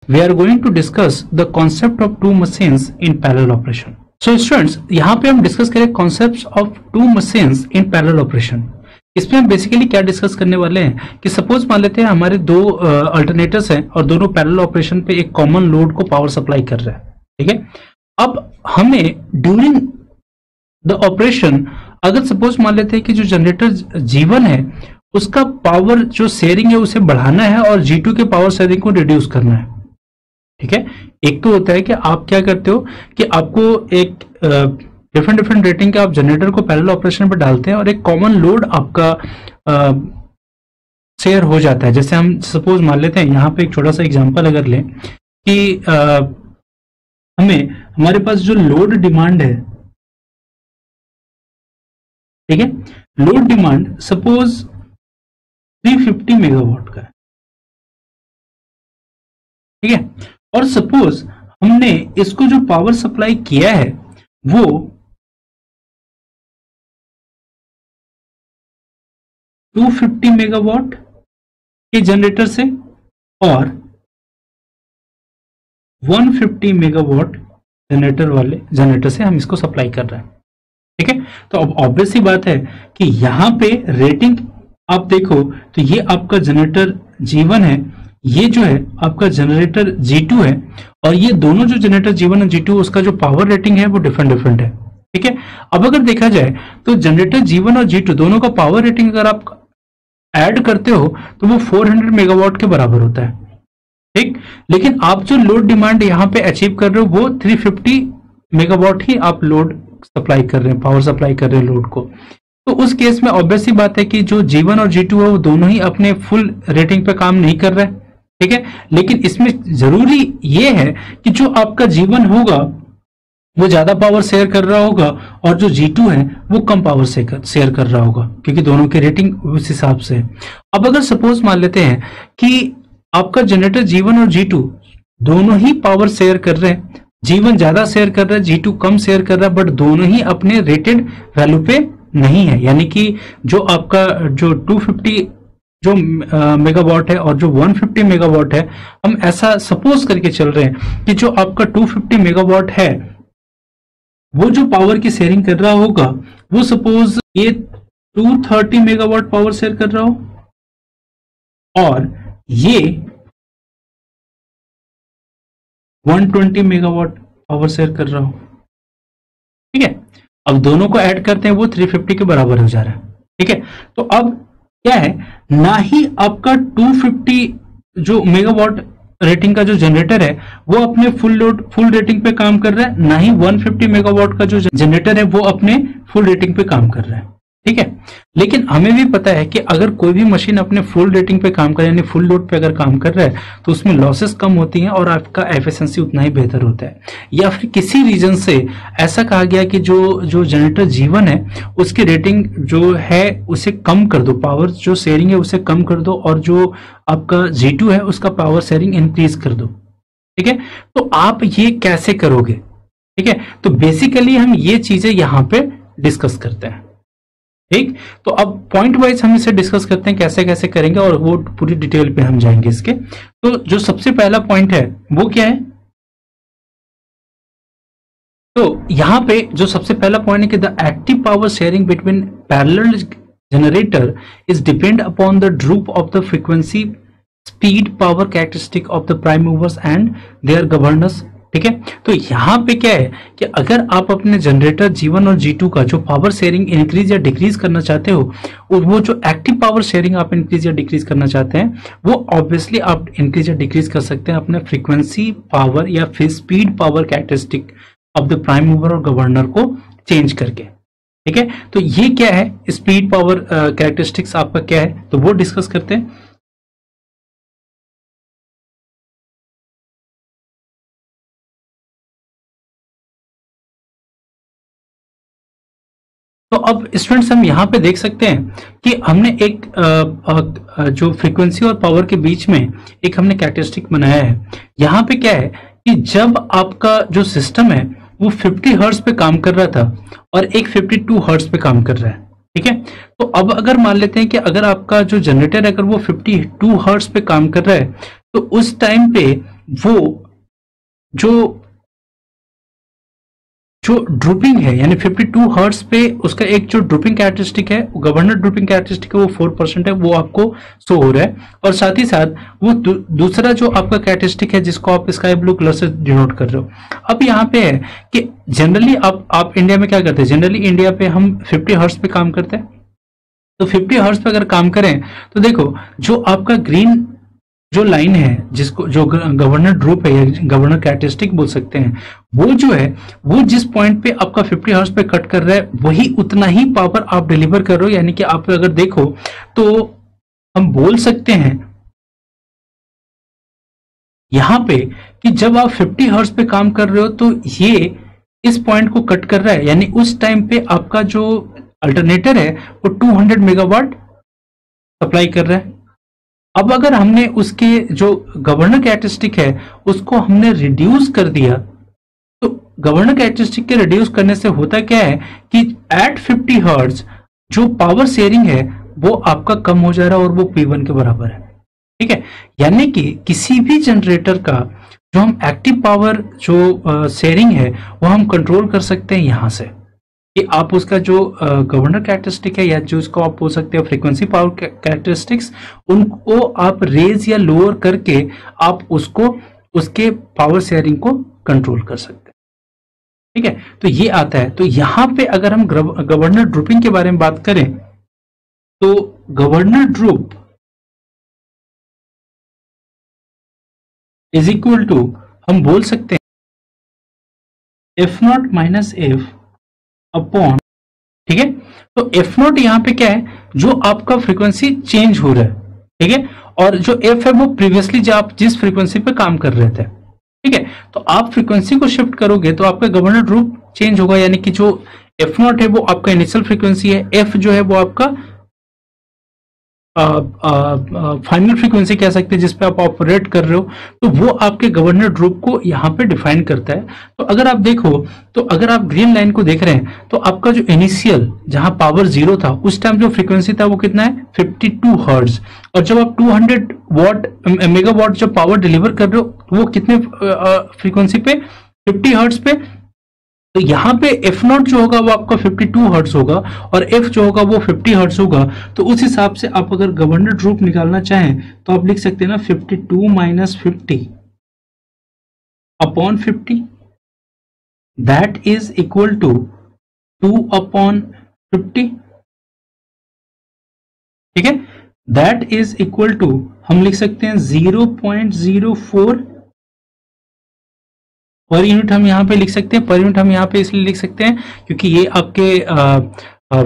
we are going to discuss the concept of two machines in parallel operation. So students, यहाँ पे हम discuss करें concepts of two machines in parallel operation. इसमें हम basically क्या discuss करने वाले हैं कि सपोज मान लेते हैं हमारे दो अल्टरनेटर्स हैं और दोनों पैरेलल ऑपरेशन पे एक कॉमन लोड को पावर सप्लाई कर रहे हैं, ठीक है। अब हमें ड्यूरिंग द ऑपरेशन अगर सपोज मान लेते हैं कि जो जनरेटर G1 है उसका पावर जो शेयरिंग है उसे बढ़ाना है और G2 के पावर शेयरिंग को रिड्यूस करना है, ठीक है। एक तो होता है कि आप क्या करते हो कि आपको एक डिफरेंट रेटिंग के आप जनरेटर को पैरेलल ऑपरेशन पर डालते हैं और एक कॉमन लोड आपका शेयर हो जाता है। जैसे हम सपोज मान लेते हैं यहाँ पे एक छोटा सा एग्जांपल अगर लें कि हमारे पास जो लोड डिमांड है, ठीक है, लोड डिमांड सपोज 350 मेगावाट का है, ठीक है, और सपोज हमने इसको जो पावर सप्लाई किया है वो 250 मेगावाट के जनरेटर से और 150 मेगावाट जनरेटर से हम इसको सप्लाई कर रहे हैं, ठीक है। तो अब ऑब्वियस सी बात है कि यहां पे रेटिंग आप देखो तो ये आपका जनरेटर G1 है, ये जो है आपका जनरेटर G2 है, और ये दोनों जो जनरेटर G1 और G2 उसका जो पावर रेटिंग है वो डिफरेंट है, ठीक है। अब अगर देखा जाए तो जनरेटर G1 और G2 दोनों का पावर रेटिंग अगर आप ऐड करते हो तो वो 400 मेगावाट के बराबर होता है, ठीक। लेकिन आप जो लोड डिमांड यहाँ पे अचीव कर रहे हो वो 350 मेगावाट ही आप लोड सप्लाई कर रहे हैं, पावर सप्लाई कर रहे हैं लोड को। तो उस केस में ऑब्वियस सी बात है कि जो G1 और G2 है वो दोनों ही अपने फुल रेटिंग पे काम नहीं कर रहे हैं, ठीक है। लेकिन इसमें जरूरी ये है कि जो आपका G1 होगा वो ज्यादा पावर शेयर कर रहा होगा और जो G2 है वो कम पावर शेयर कर रहा होगा, क्योंकि दोनों के रेटिंग उस हिसाब से है। अब अगर सपोज मान लेते हैं कि आपका जनरेटर G1 और G2 दोनों ही पावर शेयर कर रहे हैं, G1 ज्यादा शेयर कर रहा है, G2 कम शेयर कर रहा है, बट दोनों ही अपने रेटेड वैल्यू पे नहीं है। यानी कि जो आपका जो 250 जो मेगावाट है और जो 150 मेगावाट है, हम ऐसा सपोज करके चल रहे हैं कि जो आपका 250 मेगावाट है वो जो पावर की शेयरिंग कर रहा होगा वो सपोज ये 230 मेगावाट पावर शेयर कर रहा हो और ये 120 मेगावाट पावर शेयर कर रहा हो, ठीक है। अब दोनों को ऐड करते हैं वो 350 के बराबर हो जा रहा है, ठीक है। तो अब क्या है, ना ही आपका 250 जो मेगावाट रेटिंग का जो जनरेटर है वो अपने फुल रेटिंग पे काम कर रहा है, ना ही 150 मेगावाट का जो जनरेटर है वो अपने फुल रेटिंग पे काम कर रहा है, ठीक है। लेकिन हमें भी पता है कि अगर कोई भी मशीन अपने फुल रेटिंग पे काम करे यानी फुल लोड पे अगर काम कर रहा है तो उसमें लॉसेस कम होती हैं और आपका एफिशिएंसी उतना ही बेहतर होता है। या फिर किसी रीजन से ऐसा कहा गया कि जो जनरेटर G1 है उसकी रेटिंग जो है उसे कम कर दो, पावर जो शेयरिंग है उसे कम कर दो, और जो आपका G2 है उसका पावर शेयरिंग इंक्रीज कर दो, ठीक है। तो आप ये कैसे करोगे, ठीक है। तो बेसिकली हम ये चीजें यहाँ पे डिस्कस करते हैं, ठीक। तो अब पॉइंट वाइज हम इसे डिस्कस करते हैं कैसे कैसे करेंगे और वो पूरी डिटेल पे हम जाएंगे इसके। तो जो सबसे पहला पॉइंट है वो क्या है, तो यहां पे जो सबसे पहला पॉइंट है कि the active power sharing between parallel generator is depend upon the droop of the frequency speed power characteristic of the prime movers and their governors, ठीक है। तो यहाँ पे क्या है कि अगर आप अपने जनरेटर G1 और G2 का जो पावर शेयरिंग इंक्रीज या डिक्रीज करना चाहते हो, वो जो एक्टिव पावर शेयरिंग आप इंक्रीज या डिक्रीज करना चाहते हैं वो ऑब्वियसली आप इंक्रीज या डिक्रीज कर सकते हैं अपने फ्रीक्वेंसी पावर या फिर speed power characteristic of the prime mover और गवर्नर को चेंज करके, ठीक है। तो ये क्या है, स्पीड पावर कैरेक्टरिस्टिक्स आपका क्या है, तो वो डिस्कस करते हैं। तो अब स्टूडेंट्स हम यहाँ पे देख सकते हैं कि हमने एक जो फ्रीक्वेंसी और पावर के बीच में एक हमने कैरेक्टरिस्टिक बनाया है। यहाँ पे क्या है कि जब आपका जो सिस्टम है वो 50 हर्ट्ज पे काम कर रहा था और एक 52 हर्ट्ज पे काम कर रहा है, ठीक है। तो अब अगर मान लेते हैं कि अगर आपका जो जनरेटर है अगर वो 52 हर्ट्ज पे काम कर रहा है तो उस टाइम पे वो जो जो ड्रूपिंग है यानी 52 हर्ट्ज पे उसका एक जो ड्रूपिंग कैरेक्टरिस्टिक है, गवर्नर ड्रूपिंग कैरेक्टरिस्टिक है, वो 4% है, वो आपको शो हो रहा है। और साथ ही साथ वो दूसरा जो आपका कैरेक्टरिस्टिक है जिसको आप स्काई ब्लू कलर से डिनोट कर रहे हो। अब यहाँ पे है कि जनरली आप इंडिया में क्या करते हैं, जनरली इंडिया पे हम 50 हर्ट्ज पे काम करते हैं। तो 50 हर्ट्ज पे अगर काम करें तो देखो जो आपका ग्रीन जो लाइन है जिसको जो गवर्नर ड्रूप है या गवर्नर कैरेक्टरिस्टिक बोल सकते हैं, वो जो है वो जिस पॉइंट पे आपका 50 हर्ट्ज पे कट कर रहा है वही उतना ही पावर आप डिलीवर कर रहे हो। यानी कि आप अगर देखो तो हम बोल सकते हैं यहां पे कि जब आप 50 हर्ट्ज पे काम कर रहे हो तो ये इस पॉइंट को कट कर रहा है, यानी उस टाइम पे आपका जो अल्टरनेटर है वो 200 मेगावाट सप्लाई कर रहा है। अब अगर हमने उसके जो गवर्नर कैरेक्टरिस्टिक है उसको हमने रिड्यूस कर दिया, तो गवर्नर कैरेक्टरिस्टिक के रिड्यूस करने से होता क्या है कि एट 50 हर्ट्ज जो पावर शेयरिंग है वो आपका कम हो जा रहा है और वो P1 के बराबर है। ठीक है, यानी कि किसी भी जनरेटर का जो हम एक्टिव पावर जो शेयरिंग है वो हम कंट्रोल कर सकते हैं यहां से कि आप उसका जो गवर्नर कैरेक्टरिस्टिक है या जो उसको आप बोल सकते हो फ्रीक्वेंसी पावर कैरेक्टरिस्टिक्स, उनको आप रेज या लोअर करके आप उसको उसके पावर शेयरिंग को कंट्रोल कर सकते हैं। ठीक है, तो ये आता है। तो यहां पे अगर हम गवर्नर ड्रूपिंग के बारे में बात करें तो governor droop is equal to हम बोल सकते हैं F0 माइनस F अपॉन, ठीक है। तो F0 यहां पे क्या है, जो आपका फ्रीक्वेंसी चेंज हो रहा है, ठीक है, और जो F है वो प्रीवियसली जो आप जिस फ्रीक्वेंसी पे काम कर रहे थे, ठीक है। तो आप फ्रीक्वेंसी को शिफ्ट करोगे तो आपका गवर्नर ड्रूप चेंज होगा, यानी कि जो F0 है वो आपका इनिशियल फ्रीक्वेंसी है, F जो है वो आपका फाइनल फ्रीक्वेंसी कह सकते हैं जिस पे आप ऑपरेट कर रहे हो। तो वो आपके गवर्नर ड्रूप को यहाँ पे डिफाइन करता है। तो अगर आप देखो तो अगर आप ग्रीन लाइन को देख रहे हैं तो आपका जो इनिशियल जहां पावर 0 था उस टाइम जो फ्रीक्वेंसी था वो कितना है 52 हर्ट्ज, और जब आप 200 मेगावाट जब पावर डिलीवर कर रहे हो वो कितने फ्रीक्वेंसी पे 50 हर्ट्ज पे। तो यहां पे F0 जो होगा वो आपका 52 हर्ट्ज होगा और F जो होगा वो 50 हर्ट्ज होगा। तो उस हिसाब से आप अगर गवर्नर ड्रूप निकालना चाहें तो आप लिख सकते हैं ना 52 minus 50 upon 50, that is equal to 2 upon 50, ठीक है। दैट इज इक्वल टू हम लिख सकते हैं 0.04 पर यूनिट। हम यहाँ पे लिख सकते हैं पर यूनिट, हम यहाँ पे इसलिए लिख सकते हैं क्योंकि ये आपके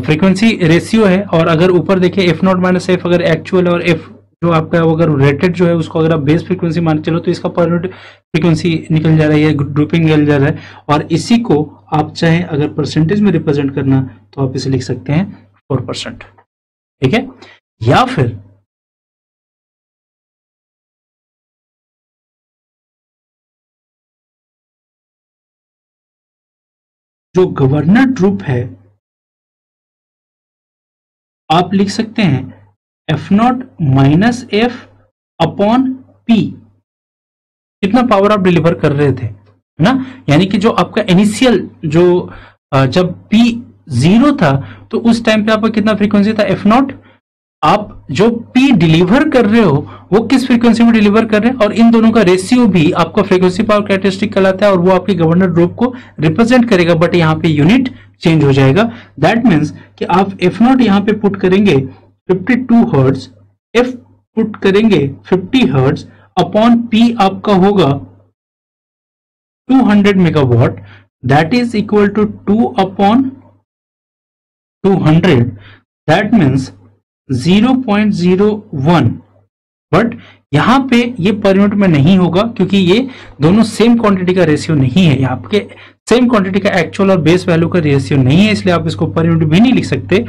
फ्रीक्वेंसी रेशियो है। और अगर ऊपर देखें F0 माइनस F अगर एक्चुअल है और F जो आपका अगर रेटेड जो है उसको अगर आप बेस फ्रीक्वेंसी मान चलो तो इसका पर यूनिट फ्रीक्वेंसी निकल जा रहा है, ड्रूपिंग निकल जा रहा है। और इसी को आप चाहे अगर परसेंटेज में रिप्रेजेंट करना तो आप इसे लिख सकते हैं 4%, ठीक है। या फिर जो गवर्नर ड्रूप है आप लिख सकते हैं F0 minus F upon P, कितना पावर आप डिलीवर कर रहे थे, है ना। यानी कि जो आपका इनिशियल जो जब P 0 था तो उस टाइम पे आपका कितना फ्रीक्वेंसी था F0, आप जो P डिलीवर कर रहे हो वो किस फ्रीक्वेंसी में डिलीवर कर रहे हैं, और इन दोनों का रेशियो भी आपका फ्रीक्वेंसी पावर कैरेक्टरिस्टिक कहलाता है और वो आपके गवर्नर ड्रूप को रिप्रेजेंट करेगा। बट यहाँ पे यूनिट चेंज हो जाएगा। दैट मीन्स कि आप F0 यहाँ पे पुट करेंगे 52 हर्ट्ज, F पुट करेंगे 50 हर्ट्ज अपॉन P आपका होगा 200 megawatt, that is equal to 2 upon 200, that means 0.01। But यहां पे ये पर यूनिट में नहीं होगा क्योंकि ये दोनों सेम क्वांटिटी का रेशियो नहीं है, यहाँ पे सेम क्वांटिटी का एक्चुअल और बेस वैल्यू का रेशियो नहीं है, इसलिए आप इसको पर यूनिट भी नहीं लिख सकते।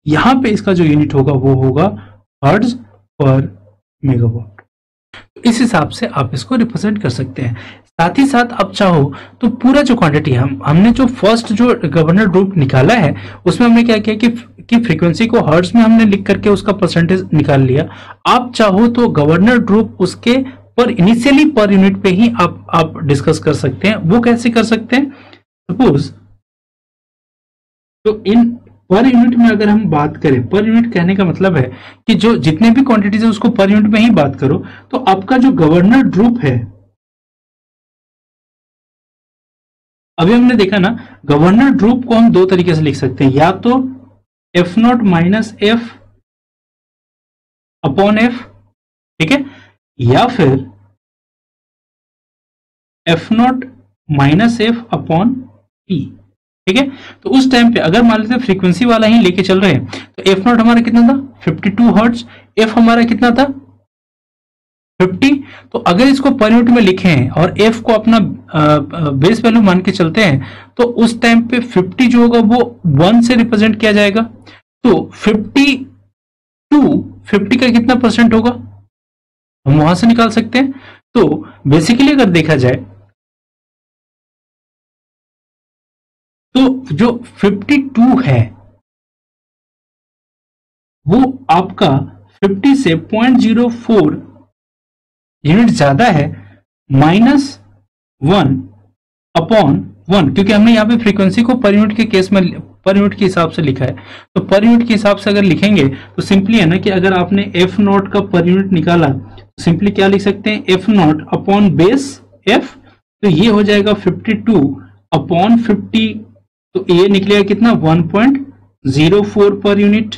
यहां पे इसका जो यूनिट होगा वो होगा हर्ट्ज पर मेगावाट। इस हिसाब से आप इसको रिप्रेजेंट कर सकते हैं। साथ ही साथ आप चाहो तो पूरा जो क्वांटिटी हमने जो फर्स्ट जो गवर्नर ड्रूप निकाला है उसमें हमने क्या किया कि फ्रीक्वेंसी को हर्ट्ज में हमने लिख करके उसका परसेंटेज निकाल लिया। आप चाहो तो गवर्नर ड्रूप उसके पर इनिशियली पर यूनिट पे ही आप डिस्कस कर सकते हैं। वो कैसे कर सकते हैं? सपोज तो इन पर यूनिट में अगर हम बात करें, पर यूनिट कहने का मतलब है कि जो जितने भी क्वांटिटीज है उसको पर यूनिट में ही बात करो। तो आपका जो गवर्नर ड्रूप है, अभी हमने देखा ना, गवर्नर ड्रूप को हम दो तरीके से लिख सकते हैं, या तो F not minus F upon F, ठीक है, या फिर F not minus F upon P, ठीक है। तो उस टाइम पे अगर मान लेते फ्रीक्वेंसी वाला ही लेके चल रहे हैं तो एफ नॉट हमारा कितना था 52 हर्ट्ज, एफ हमारा कितना था 50। तो अगर इसको पर यूनिट में लिखें और एफ को अपना बेस वैल्यू मान के चलते हैं तो उस टाइम पे 50 जो होगा वो 1 से रिप्रेजेंट किया जाएगा। तो 50 का कितना परसेंट होगा हम वहां से निकाल सकते हैं। तो बेसिकली अगर देखा जाए तो जो 52 है वो आपका 50 से 0.04 यूनिट ज्यादा है, -1 अपॉन 1, क्योंकि हमने यहाँ पे फ्रीक्वेंसी को पर यूनिट के केस में पर यूनिट के हिसाब से लिखा है। तो पर यूनिट के हिसाब से अगर लिखेंगे तो सिंपली है ना कि अगर आपने एफ नॉट का पर यूनिट निकाला तो सिंपली क्या लिख सकते हैं, F not upon base F, तो ये हो जाएगा 52 अपॉन 50, तो ये निकलेगा कितना 1.04 पर यूनिट,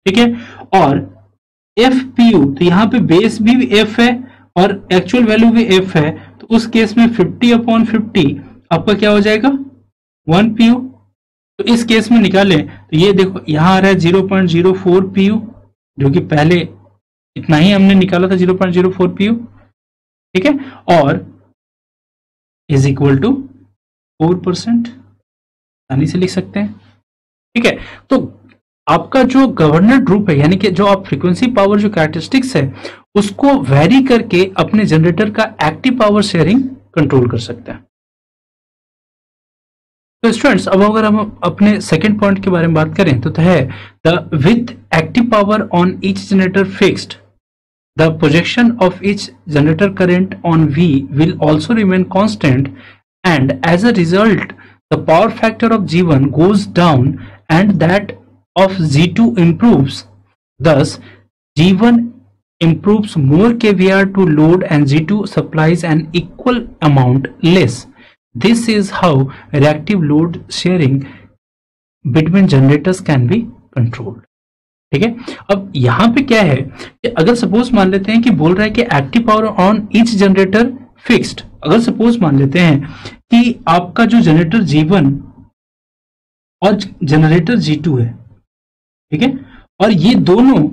ठीक है। और एफ पी यू, तो यहाँ पे बेस भी एफ है और एक्चुअल वैल्यू भी एफ है, तो उस केस में 50 अपॉन 50 आपका क्या हो जाएगा 1 पी यू। तो इस केस में निकालें तो ये देखो यहाँ आ रहा है 0.04 पी यू, जो कि पहले इतना ही हमने निकाला था 0.04 पी यू, ठीक है, और इज इक्वल टू 4%, आसानी से लिख सकते हैं, ठीक है। तो आपका जो गवर्नर ड्रूप है, यानी कि जो आप फ्रीक्वेंसी पावर जो कैरेक्टरिस्टिक्स है उसको वेरी करके अपने जनरेटर का एक्टिव पावर शेयरिंग कंट्रोल कर सकते हैं। तो स्टूडेंट्स, अब अगर हम अपने सेकेंड पॉइंट के बारे में बात करें तो है the with active power on each generator fixed, the projection of each generator current on V will also remain constant, and as a result the power factor of G1 goes down and that of G2 improves. Thus G1 improves more kVAR to load and G2 supplies an equal amount less. This is how reactive load sharing between generators can be controlled. ठीक है। अब यहां पे क्या है कि अगर suppose मान लेते हैं कि बोल रहा है कि active power on each generator fixed, अगर सपोज मान लेते हैं कि आपका जो जनरेटर G1 और जनरेटर G2 है, ठीक है, और ये दोनों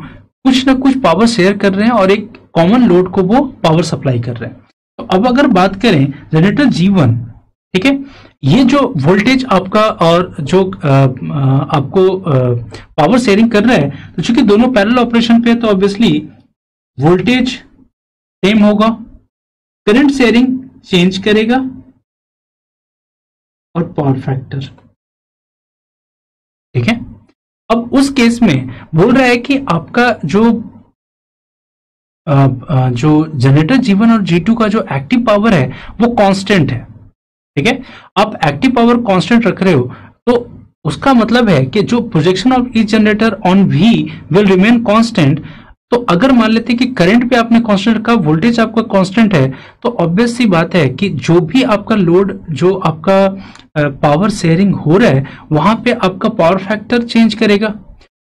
कुछ ना कुछ पावर शेयर कर रहे हैं और एक कॉमन लोड को वो पावर सप्लाई कर रहे हैं। तो अब अगर बात करें जनरेटर G1, ठीक है, ये जो वोल्टेज आपका और जो आपको पावर शेयरिंग कर रहा है, तो चूंकि दोनों पैरेलल ऑपरेशन पे है तो ऑब्वियसली वोल्टेज सेम होगा, करंट शेयरिंग चेंज करेगा और पावर फैक्टर, ठीक है। अब उस केस में बोल रहा है कि आपका जो जनरेटर G1 और G2 का जो एक्टिव पावर है वो कांस्टेंट है, ठीक है। आप एक्टिव पावर कांस्टेंट रख रहे हो तो उसका मतलब है कि जो projection of each generator on V will remain constant. तो अगर मान लेते हैं कि करंट पे आपने कांस्टेंट रखा, वोल्टेज आपका कांस्टेंट है, तो ऑब्वियस सी बात है कि जो भी आपका लोड, जो आपका पावर शेयरिंग हो रहा है वहां पे आपका पावर फैक्टर चेंज करेगा,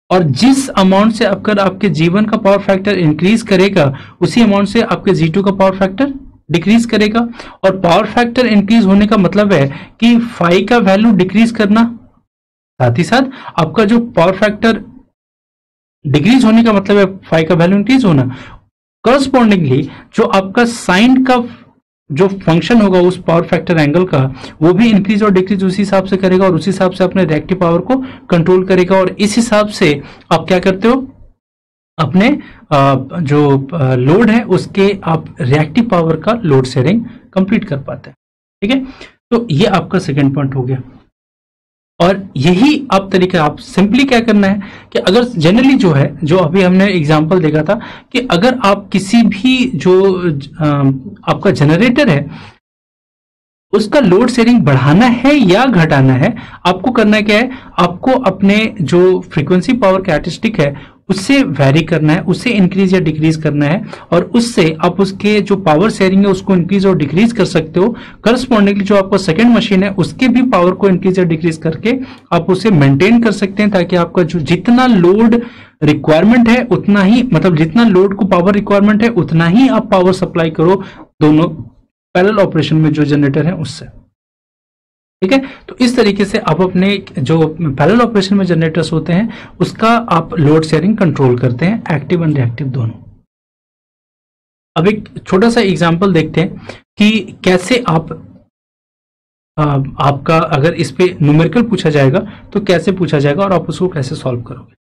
और जिस अमाउंट से अगर आपके G1 का पावर फैक्टर इंक्रीज करेगा उसी अमाउंट से आपके G2 का पावर फैक्टर डिक्रीज करेगा। और पावर फैक्टर इंक्रीज होने का मतलब है कि फाई का वैल्यू डिक्रीज करना, साथ ही साथ आपका जो पावर फैक्टर डिक्रीज होने का मतलब है फाई का वैल्यू इंक्रीज होना। करस्पॉन्डिंगली जो आपका साइन का जो फंक्शन होगा उस पावर फैक्टर एंगल का वो भी इंक्रीज और डिक्रीज उसी हिसाब से करेगा और उसी हिसाब से अपने रिएक्टिव पावर को कंट्रोल करेगा। और इस हिसाब से आप क्या करते हो, अपने जो लोड है उसके आप रिएक्टिव पावर का लोड शेयरिंग कंप्लीट कर पाते हैं, ठीक है। तो ये आपका सेकेंड पॉइंट हो गया। और यही अब तरीका, आप सिंपली क्या करना है कि अगर जनरली जो है, जो अभी हमने एग्जांपल देखा था कि अगर आप किसी भी जो आपका जनरेटर है उसका लोड शेयरिंग बढ़ाना है या घटाना है, आपको करना क्या है, आपको अपने जो फ्रीक्वेंसी पावर कैरेक्टरिस्टिक है उससे वैरी करना है, उससे इंक्रीज या डिक्रीज करना है, और उससे आप उसके जो पावर शेयरिंग है उसको इंक्रीज और डिक्रीज कर सकते हो। करस्पॉन्डिंगली जो आपका सेकंड मशीन है उसके भी पावर को इंक्रीज या डिक्रीज करके आप उसे मेंटेन कर सकते हैं, ताकि आपका जो जितना लोड रिक्वायरमेंट है उतना ही, मतलब जितना लोड को पावर रिक्वायरमेंट है उतना ही आप पावर सप्लाई करो दोनों पैरेलल ऑपरेशन में जो जनरेटर है उससे। ठीक है, तो इस तरीके से आप अपने जो पैरेलल ऑपरेशन में जनरेटर्स होते हैं उसका आप लोड शेयरिंग कंट्रोल करते हैं, एक्टिव एंड रिएक्टिव दोनों। अब एक छोटा सा एग्जांपल देखते हैं कि कैसे आप आपका अगर इस पे न्यूमेरिकल पूछा जाएगा तो कैसे पूछा जाएगा और आप उसको कैसे सॉल्व करोगे।